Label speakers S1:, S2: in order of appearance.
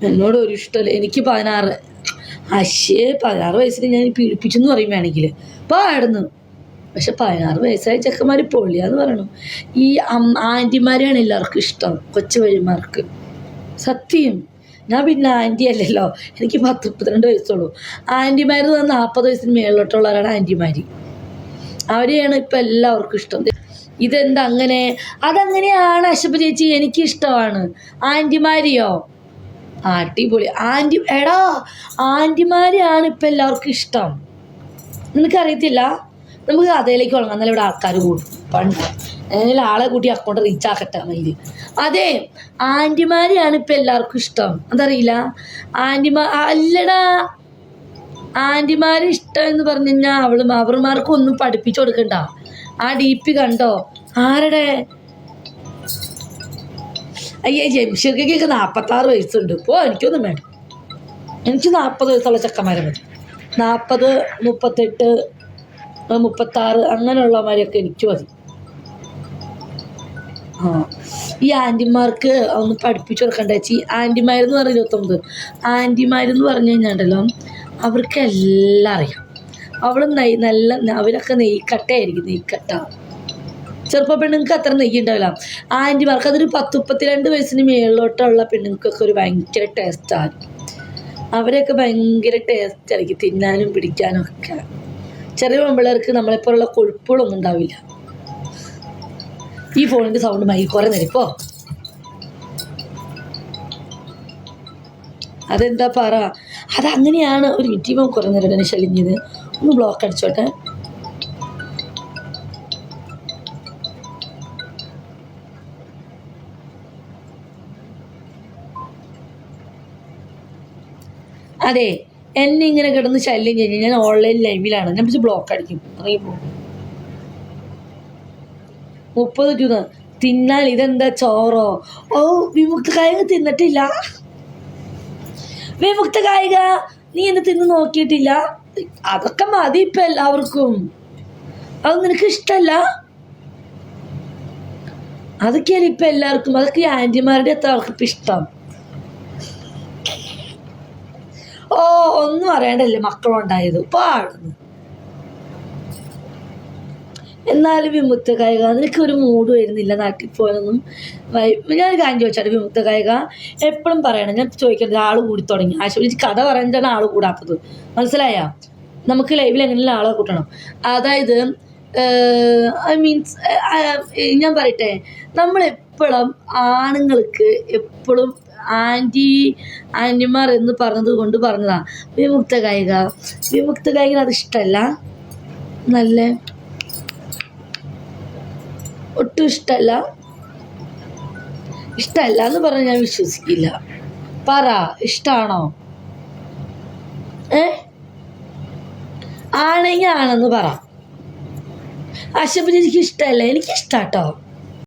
S1: എന്നോട് ഒരു ഇഷ്ടമല്ല. എനിക്ക് 16 16 വയസ്സിൽ ഞാൻ പീഡിപ്പിച്ചെന്ന് പറയും വേണമെങ്കിൽ പാടുന്നു. പക്ഷെ 16 വയസ്സായ ചെക്കന്മാർ പൊള്ളിയാന്ന് പറയണു. ഈ ആൻറ്റിമാരെയാണ് എല്ലാവർക്കും ഇഷ്ടം, കൊച്ചു വഴിമാർക്ക്. സത്യം. ഞാൻ പിന്നെ ആൻറ്റി അല്ലല്ലോ, എനിക്ക് 32 വയസ്സുള്ളൂ. ആൻറ്റിമാരെന്ന് പറഞ്ഞാൽ 40 വയസ്സിന് മേളിലോട്ടുള്ളവരാണ് ആൻറ്റിമാർ. അവരെയാണ് ഇപ്പം എല്ലാവർക്കും ഇഷ്ടം. ഇതെന്താ അങ്ങനെ? അതങ്ങനെയാണ് അശപ്പ ചേച്ചി, എനിക്കിഷ്ടമാണ്. ആൻറ്റിമാരെയോ? അടിപൊളി എടാ, ആൻറ്റിമാരെയാണ് ഇപ്പം എല്ലാവർക്കും ഇഷ്ടം. നിനക്കറിയത്തില്ല? നമുക്ക് കഥയിലേക്ക് തുടങ്ങാം, എന്നാലും ഇവിടെ ആൾക്കാർ കൂടും. പണ്ട് ഏതെങ്കിലും ആളെ കൂട്ടി അക്കൗണ്ട് റീച്ച് ആക്കട്ടെ മയില്. അതെ, ആൻറ്റിമാരെയാണ് ഇപ്പം എല്ലാവർക്കും ഇഷ്ടം. അതറിയില്ല? അല്ലടാ, ആൻറ്റിമാരെ ഇഷ്ടം എന്ന് പറഞ്ഞു കഴിഞ്ഞാൽ അവന്മാർക്കും ഒന്നും പഠിപ്പിച്ചു കൊടുക്കണ്ട. ആ DP കണ്ടോ? ആരുടെ? അയ്യേ, ജംഷീർക്കൊക്കെ 46 വയസ്സുണ്ട്. എനിക്കൊന്നും വേണ്ട. എനിക്ക് 40 വയസ്സുള്ള ചെക്കന്മാരെ മതി. 40, 38, 36 അങ്ങനെയുള്ളവന്മാരെയൊക്കെ എനിക്ക് മതി. ഈ ആൻറ്റിമാർക്ക് ഒന്ന് പഠിപ്പിച്ചു കൊടുക്കണ്ട ചേച്ചി. ആൻറ്റിമാരെന്ന് പറഞ്ഞ 29. ആൻറ്റിമാരെന്ന് പറഞ്ഞു കഴിഞ്ഞാണ്ടല്ലോ, അവർക്കെല്ലാം അറിയാം. അവരൊക്കെ നെയ്ക്കട്ടയായിരിക്കും, നെയ്ക്കട്ട. ചെറുപ്പ പെണ്ണുങ്ങൾക്ക് അത്ര നെയ്യ് ഉണ്ടാവില്ല. ആൻറ്റിമാർക്ക് അതൊരു 10-32 വയസ്സിന് മേളിലോട്ടുള്ള പെണ്ണുങ്ങൾക്കൊക്കെ ഒരു ഭയങ്കര ടേസ്റ്റാണ്. അവരെയൊക്കെ ഭയങ്കര ടേസ്റ്റായിരിക്കും തിന്നാനും പിടിക്കാനും ഒക്കെ. ചെറിയ പെൺപിള്ളേർക്ക് നമ്മളെപ്പോലുള്ള കൊഴുപ്പുകളൊന്നും ഉണ്ടാവില്ല. ഈ ഫോണിൻ്റെ സൗണ്ട് കുറേ നേരിപ്പോ. അതെന്താ പറ? അതങ്ങനെയാണ്. ഒരു മിനിറ്റ്, കുറേ നേരം തന്നെ ശല്യം ചെയ്ത് ഒന്ന് ബ്ലോക്ക് അടിച്ചോട്ടെ. അതെ, എന്നെ ഇങ്ങനെ കിടന്ന് ശല്യം കഴിഞ്ഞാൽ ഞാൻ ഓൺലൈൻ ലൈവിലാണ്. ഞാൻ പിടിച്ച് ബ്ലോക്ക് അടിക്കും. അറിയുമ്പോൾ 30 രൂപ തിന്നാൽ ഇതെന്താ ചോറോ? ഓ, വിമുക്ത കായിക തിന്നിട്ടില്ല. വിമുക്ത കായിക, നീ എന്നെ തിന്ന് നോക്കിയിട്ടില്ല? അതൊക്കെ മതി ഇപ്പം എല്ലാവർക്കും. അത് നിനക്ക് ഇഷ്ടമല്ല? അതൊക്കെയാണ് ഇപ്പം എല്ലാവർക്കും. അതൊക്കെ ഈ ആൻറ്റിമാരുടെ എത്ര ആൾക്കിപ്പം ഇഷ്ടം. ഓ, ഒന്നും അറിയണ്ടല്ലേ മക്കളുണ്ടായത് പാടുന്നു. എന്നാലും വിമുക്ത കായിക, നിനക്ക് ഒരു മൂഡ് വരുന്നില്ല നാട്ടിൽ പോയൊന്നും. ഞാൻ കാര്യം ചോദിച്ചാൽ വിമുക്ത കായിക എപ്പോഴും പറയണം. ഞാൻ ചോദിക്കുന്നത്, ആൾ കൂടി തുടങ്ങി. ആശുപത്രി കഥ പറഞ്ഞിട്ടാണ് ആൾ കൂടാത്തത്. മനസ്സിലായ? നമുക്ക് ലൈവിൽ എങ്ങനെയുള്ള ആളെ കൂട്ടണം. അതായത് മീൻസ് ഞാൻ പറയട്ടെ, നമ്മളെപ്പോഴും ആണുങ്ങൾക്ക് എപ്പോഴും ആൻറ്റിമാർ എന്ന് പറഞ്ഞത് കൊണ്ട് പറഞ്ഞതാ വിമുക്ത കായിക. വിമുക്ത കായിക അത് ഇഷ്ടമല്ല. നല്ല ഒട്ടും ഇഷ്ടമല്ല. ഇഷ്ടമല്ല എന്ന് പറഞ്ഞാൽ ഞാൻ വിശ്വസിക്കില്ല. പറ, ഇഷ്ടമാണോ? ആണെങ്കിൽ ആണെന്ന് പറ. അശപ്പ ചേച്ചിക്ക് ഇഷ്ടമല്ല. എനിക്കിഷ്ടാട്ടോ.